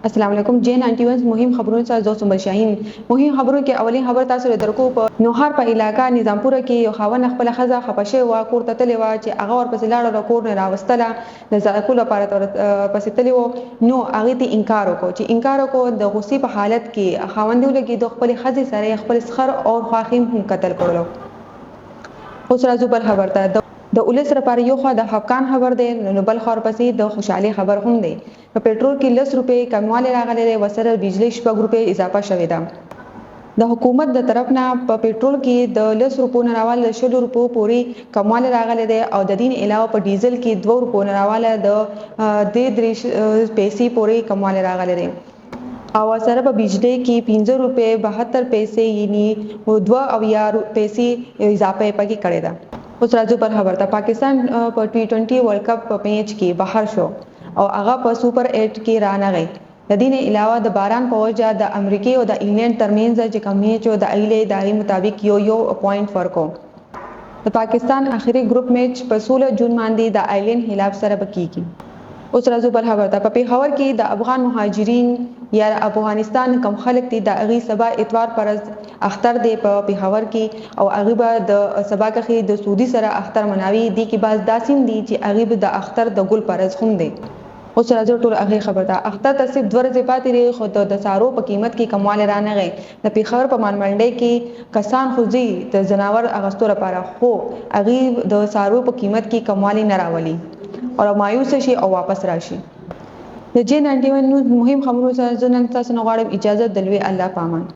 السلام علیکم جے 91 مهم خبرونو سره زوسم شاهین مهم خبرو کې اولین خبر تاسو له درکو په نوهار په علاقہ نظامپور کې یو خاون خپل خزه خپشه وا کور ته تللی و چې هغه ورپسې لاړه د کور نه راوستله د زړکو لپاره پسې تللی و نو هغه ته انکار وکړ چې انکار وکړ د غصې په حالت کې خاوند ولګي د خپل خزه سره خپل سخر او خواخیم هم قتل کړلو. اوس راځو بل خبر ته د اولس لپاره یو خو د افغان خبر دی نو بل خور پسې د خوشحالي خبر هم دی. په پېټرول کې 10 روپے کمواله راغلي دی وسره بجلی 6 روپے اضافه شوې ده. د حکومت د طرف نه په پېټرول کې د 10 روپو نه راواله 100 روپو پورې کمواله راغلي دی او د دین علاوه په ډیزل کې 2 روپو نه راواله د 3 پیسې پورې کمواله راغلي دی. او سره په بجلی کې 15 روپے 72 پیسې یعنی 2 پیسې اضافه پکې کړی ده. اوس راځو پر خبر ته پاکستان په ټي20 ورلد کپ په میچ کې بهر شو او هغه په سوپر 8 کې رانغی. د دین علاوه د باران په وجه د امریکای او د انګلند ترمنځ چې کوم میچ او د ایله دای مطابق یو پوینټ فرق وو. د پاکستان اخیری ګروپ میچ په 16 جون باندې د ایلند خلاف سره بکیږي. اوس راځو بل خبر ته په پیښور کې د افغان مهاجرین یا افغانستان کم خلک دي د اغي سبا اتوار پرز اختر دی په پیښور کې او اغي به د سبا کې د سعودي سره اختر مناوي دي کې باز داسین دي چې اغي به د اختر د ګل پرز هم دي. اوس راځو ټول اغي خبر ته اختر ته صرف 2 ورځې پاتې لري خو د سارو په قیمت کې کمواله رانغی. د پیښور په مانمنډي کې کسان خوځي د جناور اغستو لپاره خو اغي د سارو په قیمت کې کمواله نه راولي او مایوس شي او واپس راشي. د جے 91 مهم خبرونو سره نن تاسو نه غواړم اجازه دلوي الله پامان.